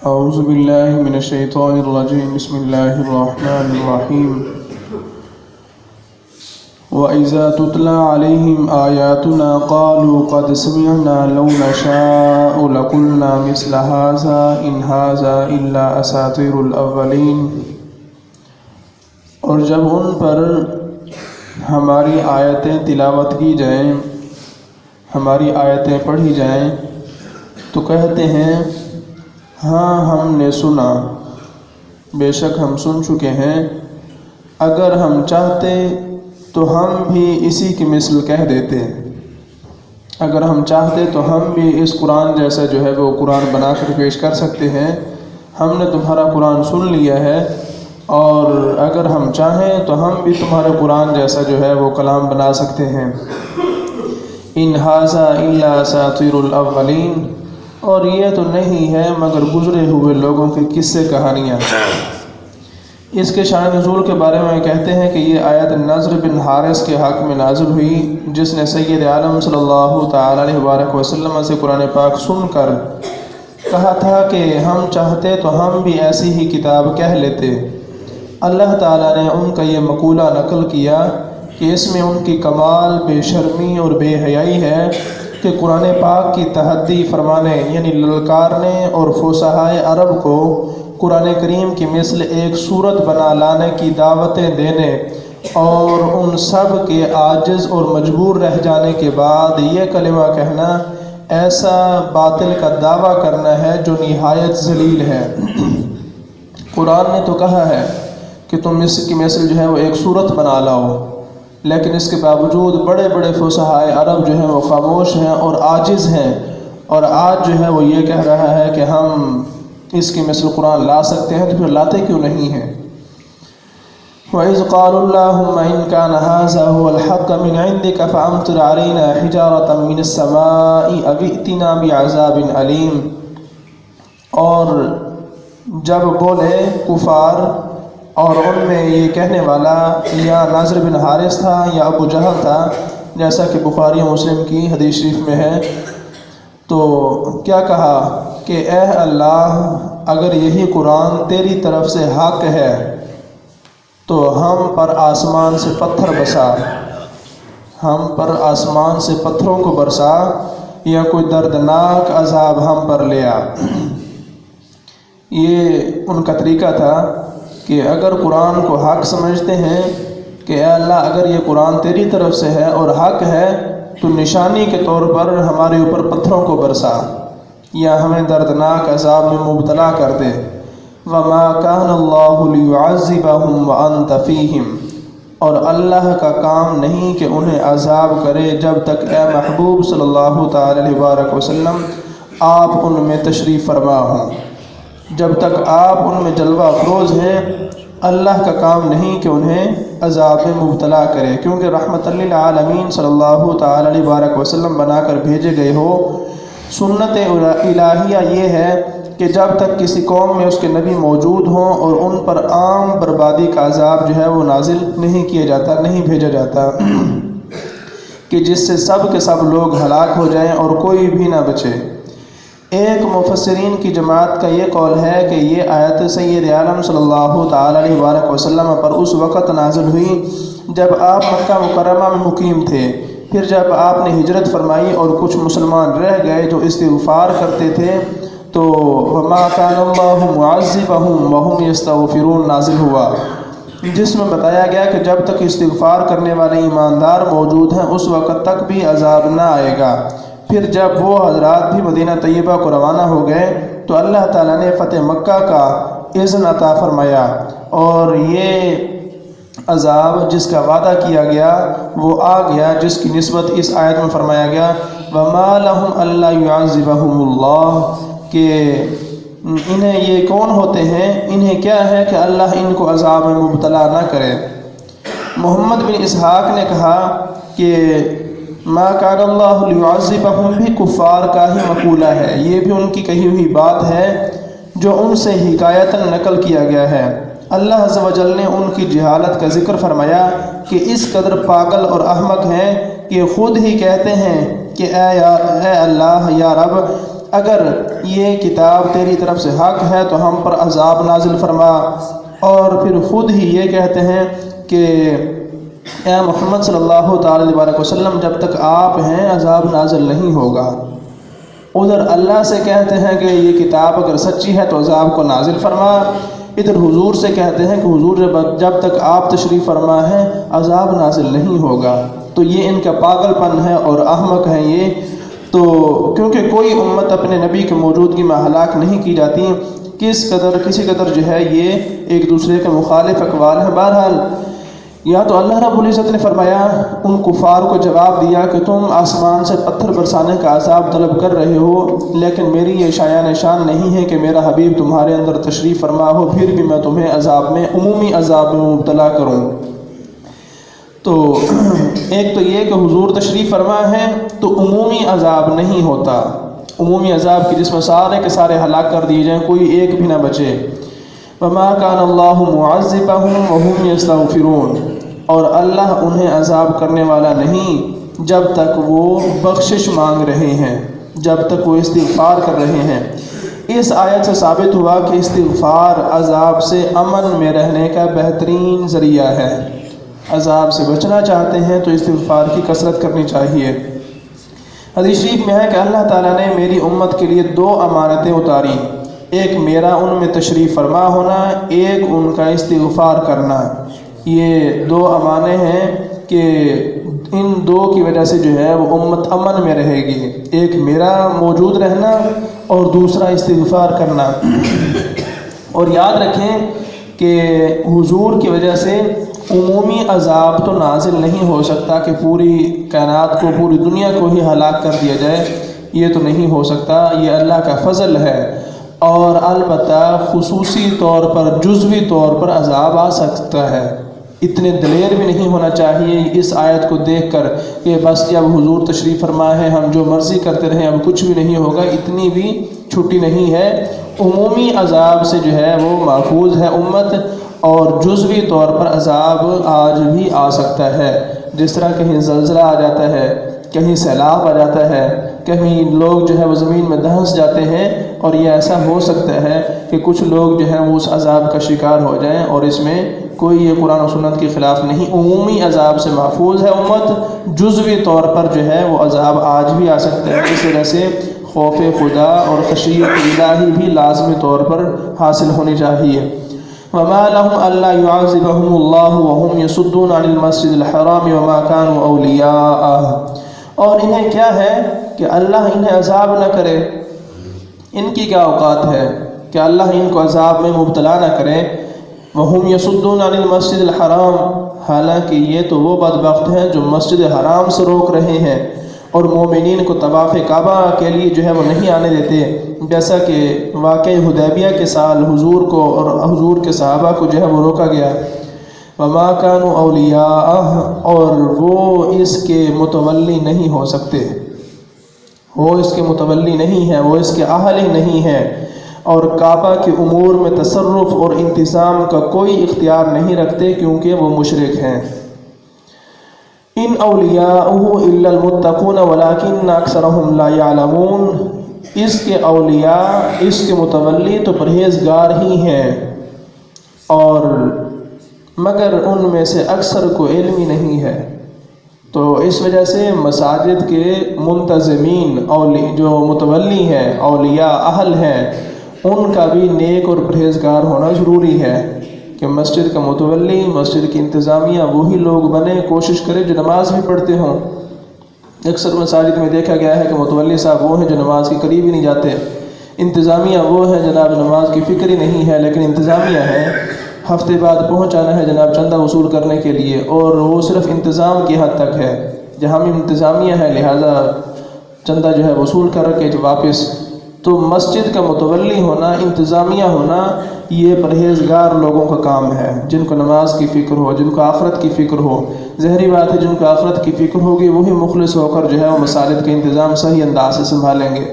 اعوذ باللہ من الشیطان الرجیم بسم اللہ الرحمن الرحیم وَإِذَا تُتْلَى عَلَيْهِمْ آيَاتُنَا قَالُوا قَدْ سَمِعْنَا لَوْ نَشَاءُ لَقُلْنَا مِثْلَ هَذَا إِنْ هَذَا إِلَّا أَسَاطِيرُ الْأَوَّلِينَ۔ اور جب ان پر ہماری آیتیں تلاوت کی جائیں، ہماری آیتیں پڑھی جائیں تو کہتے ہیں ہاں ہم نے سنا، بے شک ہم سن چکے ہیں، اگر ہم چاہتے تو ہم بھی اسی کی مثل کہہ دیتے، اگر ہم چاہتے تو ہم بھی اس قرآن جیسا جو ہے وہ قرآن بنا کر پیش کر سکتے ہیں، ہم نے تمہارا قرآن سن لیا ہے اور اگر ہم چاہیں تو ہم بھی تمہارے قرآن جیسا جو ہے وہ کلام بنا سکتے ہیں۔ ان ھذا الا اساطیر الاولین، اور یہ تو نہیں ہے مگر گزرے ہوئے لوگوں کے قصے کہانیاں۔ اس کے شان نزول کے بارے میں کہتے ہیں کہ یہ آیت نضر بن حارث کے حق میں نازل ہوئی، جس نے سید عالم صلی اللہ تعالی علیہ وآلہ وسلم سے قرآن پاک سن کر کہا تھا کہ ہم چاہتے تو ہم بھی ایسی ہی کتاب کہہ لیتے۔ اللہ تعالیٰ نے ان کا یہ مقولہ نقل کیا کہ اس میں ان کی کمال بے شرمی اور بے حیائی ہے کہ قرآن پاک کی تحدی فرمانے یعنی للکارنے اور فصحائے عرب کو قرآن کریم کی مثل ایک صورت بنا لانے کی دعوتیں دینے اور ان سب کے عاجز اور مجبور رہ جانے کے بعد یہ کلمہ کہنا ایسا باطل کا دعویٰ کرنا ہے جو نہایت ذلیل ہے۔ قرآن نے تو کہا ہے کہ تم اس کی مثل جو ہے وہ ایک صورت بنا لاؤ، لیکن اس کے باوجود بڑے بڑے فصحائے عرب جو ہیں وہ خاموش ہیں اور عاجز ہیں، اور آج جو ہے وہ یہ کہہ رہا ہے کہ ہم اس کی مثل قرآن لا سکتے ہیں، تو پھر لاتے کیوں نہیں ہیں؟ وَإِذْ قَالُوا اللَّهُمَّ إِنْ كَانَ هَذَا هُوَ الْحَقَّ مِنْ عِنْدِكَ فَأَمْطِرْ عَلَيْنَا حِجَارَةً مِنَ السَّمَاءِ أَوْ ائْتِنَا بِعَذَابٍ أَلِيمٍ۔ اور جب بولے کفار، اور ان میں یہ کہنے والا یا ناظر بن حارث تھا یا ابو جہل تھا، جیسا کہ بخاری و مسلم کی حدیث شریف میں ہے، تو کیا کہا کہ اے اللہ، اگر یہی قرآن تیری طرف سے حق ہے تو ہم پر آسمان سے پتھر برسا، ہم پر آسمان سے پتھروں کو برسا یا کوئی دردناک عذاب ہم پر لے آ۔ یہ ان کا طریقہ تھا کہ اگر قرآن کو حق سمجھتے ہیں کہ اے اللہ اگر یہ قرآن تیری طرف سے ہے اور حق ہے تو نشانی کے طور پر ہمارے اوپر پتھروں کو برسا یا ہمیں دردناک عذاب میں مبتلا کر دے۔ وَمَا كَانَ اللَّهُ لِيُعَذِّبَهُمْ وَأَنْتَ فِيهِمْ، اور اللہ کا کام نہیں کہ انہیں عذاب کرے جب تک اے محبوب صلی اللہ تعالی علیہ وآلہ وسلم آپ ان میں تشریف فرما ہوں، جب تک آپ ان میں جلوہ افروز ہیں اللہ کا کام نہیں کہ انہیں عذاب میں مبتلا کرے، کیونکہ رحمت للعالمین صلی اللہ تعالی علیہ وآلہ وسلم بنا کر بھیجے گئے ہو۔ سنت الہیہ یہ ہے کہ جب تک کسی قوم میں اس کے نبی موجود ہوں اور ان پر عام بربادی کا عذاب جو ہے وہ نازل نہیں کیا جاتا، نہیں بھیجا جاتا کہ جس سے سب کے سب لوگ ہلاک ہو جائیں اور کوئی بھی نہ بچے۔ ایک مفسرین کی جماعت کا یہ قول ہے کہ یہ آیت سید عالم صلی اللہ تعالی علیہ وآلہ وسلم پر اس وقت نازل ہوئی جب آپ مکہ مکرمہ میں مقیم تھے، پھر جب آپ نے ہجرت فرمائی اور کچھ مسلمان رہ گئے جو استغفار کرتے تھے تو وَمَا كَانَ اللَّهُ مُعَذِّبَهُمْ وَهُمْ يَسْتَغْفِرُونَ نازل ہوا، جس میں بتایا گیا کہ جب تک استغفار کرنے والے ایماندار موجود ہیں اس وقت تک بھی عذاب نہ آئے گا۔ پھر جب وہ حضرات بھی مدینہ طیبہ کو روانہ ہو گئے تو اللہ تعالیٰ نے فتح مکہ کا اذن عطا فرمایا، اور یہ عذاب جس کا وعدہ کیا گیا وہ آ گیا، جس کی نسبت اس آیت میں فرمایا گیا وَمَا لَهُمْ أَلَّا يُعَذِّبَهُمُ اللَّهُ، کہ انہیں یہ کون ہوتے ہیں، انہیں کیا ہے کہ اللہ ان کو عذاب میں مبتلا نہ کرے۔ محمد بن اسحاق نے کہا کہ ما کان اللہ لیعذبہم بھی کفار کا ہی مقولہ ہے، یہ بھی ان کی کہی ہوئی بات ہے جو ان سے حکایتاً نقل کیا گیا ہے۔ اللہ عز و جل نے ان کی جہالت کا ذکر فرمایا کہ اس قدر پاگل اور احمق ہیں کہ خود ہی کہتے ہیں کہ اے اللہ یا رب، اگر یہ کتاب تیری طرف سے حق ہے تو ہم پر عذاب نازل فرما، اور پھر خود ہی یہ کہتے ہیں کہ اے محمد صلی اللہ تعالی علیہ وسلم جب تک آپ ہیں عذاب نازل نہیں ہوگا۔ ادھر اللہ سے کہتے ہیں کہ یہ کتاب اگر سچی ہے تو عذاب کو نازل فرما، ادھر حضور سے کہتے ہیں کہ حضور جب تک آپ تشریف فرما ہیں عذاب نازل نہیں ہوگا۔ تو یہ ان کا پاگل پن ہے اور احمق ہیں یہ، تو کیونکہ کوئی امت اپنے نبی کی موجودگی میں ہلاک نہیں کی جاتی، کسی قدر جو ہے یہ ایک دوسرے کے مخالف اقوال ہیں۔ بہرحال یا تو اللہ رب العزت نے فرمایا ان کفار کو جواب دیا کہ تم آسمان سے پتھر برسانے کا عذاب طلب کر رہے ہو، لیکن میری یہ شایان شان نہیں ہے کہ میرا حبیب تمہارے اندر تشریف فرما ہو پھر بھی میں تمہیں عمومی عذاب میں مبتلا کروں۔ تو ایک تو یہ کہ حضور تشریف فرما ہے تو عمومی عذاب نہیں ہوتا، عمومی عذاب کی جس میں سارے کے سارے ہلاک کر دیے جائیں، کوئی ایک بھی نہ بچے۔ وما كان الله معذبهم وهم يستغفرون، اور اللہ انہیں عذاب کرنے والا نہیں جب تک وہ بخشش مانگ رہے ہیں، جب تک وہ استغفار کر رہے ہیں۔ اس آیت سے ثابت ہوا کہ استغفار عذاب سے امن میں رہنے کا بہترین ذریعہ ہے۔ عذاب سے بچنا چاہتے ہیں تو استغفار کی کثرت کرنی چاہیے۔ حدیث شریف میں ہے کہ اللہ تعالیٰ نے میری امت کے لیے 2 امانتیں اتاری، ایک میرا ان میں تشریف فرما ہونا، ایک ان کا استغفار کرنا۔ یہ 2 امانے ہیں کہ ان 2 کی وجہ سے جو ہے وہ امت امن میں رہے گی، ایک میرا موجود رہنا اور دوسرا استغفار کرنا۔ اور یاد رکھیں کہ حضور کی وجہ سے عمومی عذاب تو نازل نہیں ہو سکتا کہ پوری کائنات کو، پوری دنیا کو ہی ہلاک کر دیا جائے، یہ تو نہیں ہو سکتا، یہ اللہ کا فضل ہے۔ اور البتہ خصوصی طور پر، جزوی طور پر عذاب آ سکتا ہے۔ اتنے دلیر بھی نہیں ہونا چاہیے اس آیت کو دیکھ کر کہ بس جب حضور تشریف فرما ہے ہم جو مرضی کرتے رہیں اب کچھ بھی نہیں ہوگا، اتنی بھی چھٹی نہیں ہے۔ عمومی عذاب سے جو ہے وہ محفوظ ہے امت، اور جزوی طور پر عذاب آج بھی آ سکتا ہے، جس طرح کہیں زلزلہ آ جاتا ہے، کہیں سیلاب آ جاتا ہے، کہیں لوگ جو ہے وہ زمین میں دھنس جاتے ہیں، اور یہ ایسا ہو سکتا ہے کہ کچھ لوگ جو ہے وہ اس عذاب کا شکار ہو جائیں، اور اس میں کوئی یہ قرآن و سنت کے خلاف نہیں، عمومی عذاب سے محفوظ ہے امت، جزوی طور پر جو ہے وہ عذاب آج بھی آ سکتا ہے۔ اس وجہ سے خوف خدا اور خشیت الہی بھی لازمی طور پر حاصل ہونی چاہیے۔ وما لهم الا يعذبهم الله وهم يصدون عن المسجد الحرام وما كانوا اولیاءه، اور انہیں کیا ہے کہ اللہ انہیں عذاب نہ کرے، ان کی کیا اوقات ہے کہ اللہ ان کو عذاب میں مبتلا نہ کرے۔ وهم يصدون عن المسجد الحرام، حالانکہ یہ تو وہ بدبخت ہیں جو مسجد حرام سے روک رہے ہیں، اور مومنین کو طواف کعبہ کے لیے جو ہے وہ نہیں آنے دیتے، جیسا کہ واقعہ حدیبیہ کے سال حضور کو اور حضور کے صحابہ کو جو ہے وہ روکا گیا۔ وما كانوا اولیاء، اور وہ اس کے متولی نہیں ہو سکتے، وہ اس کے متولی نہیں ہیں، وہ اس کے اہل ہی نہیں ہیں، اور کعبہ کے امور میں تصرف اور انتظام کا کوئی اختیار نہیں رکھتے کیونکہ وہ مشرک ہیں۔ ان اولیاءہ الا المتقون ولکن اکثرهم لا يعلمون، اس کے اولیاء، اس کے متولی تو پرہیزگار ہی ہیں، اور مگر ان میں سے اکثر کو علم ہی نہیں ہے۔ تو اس وجہ سے مساجد کے منتظمین، جو متولی ہیں، اولیاء اہل ہیں، ان کا بھی نیک اور پرہیزگار ہونا ضروری ہے کہ مسجد کا متولی، مسجد کی انتظامیہ وہی لوگ بنے، کوشش کرے جو نماز بھی پڑھتے ہوں۔ اکثر مساجد میں دیکھا گیا ہے کہ متولی صاحب وہ ہیں جو نماز کے قریب ہی نہیں جاتے، انتظامیہ وہ ہیں جناب نماز کی فکر ہی نہیں ہے، لیکن انتظامیہ ہے ہفتے بعد پہنچانا ہے جناب چندہ وصول کرنے کے لیے، اور وہ صرف انتظام کی حد تک ہے، جہاں بھی انتظامیہ ہے لہٰذا چندہ جو ہے وصول کر کے واپس۔ تو مسجد کا متولی ہونا، انتظامیہ ہونا، یہ پرہیزگار لوگوں کا کام ہے، جن کو نماز کی فکر ہو، جن کو آخرت کی فکر ہو۔ ظاہری بات ہے جن کو آخرت کی فکر ہوگی وہی مخلص ہو کر جو ہے وہ مساجد کا انتظام صحیح انداز سے سنبھالیں گے،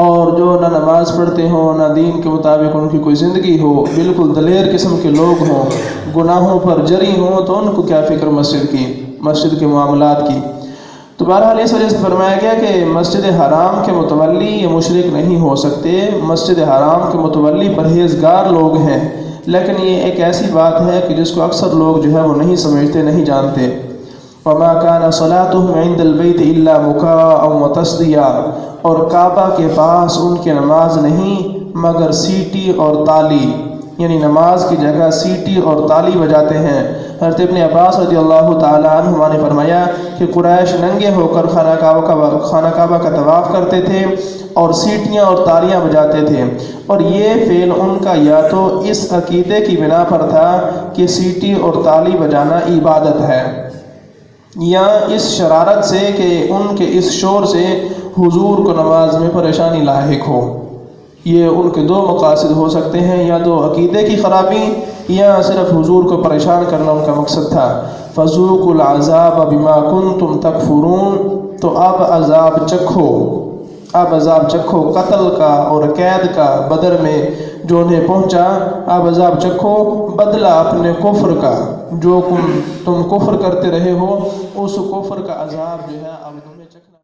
اور جو نہ نماز پڑھتے ہوں، نہ دین کے مطابق ان کی کوئی زندگی ہو، بالکل دلیر قسم کے لوگ ہوں، گناہوں پر جری ہوں، تو ان کو کیا فکر مسجد کی، مسجد کے معاملات کی۔ تو بہرحال اس وجہ سے فرمایا گیا کہ مسجد حرام کے متولی یہ مشرک نہیں ہو سکتے، مسجد حرام کے متولی پرہیزگار لوگ ہیں، لیکن یہ ایک ایسی بات ہے کہ جس کو اکثر لوگ جو ہے وہ نہیں سمجھتے، نہیں جانتے۔ وما كان صلاتهم عند البيت الا مكاء وتصديا، اور کعبہ کے پاس ان کی نماز نہیں مگر سیٹی اور تالی، یعنی نماز کی جگہ سیٹی اور تالی بجاتے ہیں۔ حضرت ابن عباس رضی اللہ تعالیٰ عنہما نے فرمایا کہ قریش ننگے ہو کر خانہ کعبہ کا طواف کرتے تھے اور سیٹیاں اور تالیاں بجاتے تھے، اور یہ فعل ان کا یا تو اس عقیدے کی بنا پر تھا کہ سیٹی اور تالی بجانا عبادت ہے، یا اس شرارت سے کہ ان کے اس شور سے حضور کو نماز میں پریشانی لاحق ہو۔ یہ ان کے دو مقاصد ہو سکتے ہیں، یا تو عقیدے کی خرابی یا صرف حضور کو پریشان کرنا ان کا مقصد تھا۔ فذوقوا العذاب بما کنتم تکفرون، تو اب عذاب چکھو قتل کا اور قید کا بدر میں جو انہیں پہنچا، اب عذاب چکھو بدلہ اپنے کفر کا، جو تم کفر کرتے رہے ہو اس کفر کا عذاب جو ہے اب تمہیں چکھنا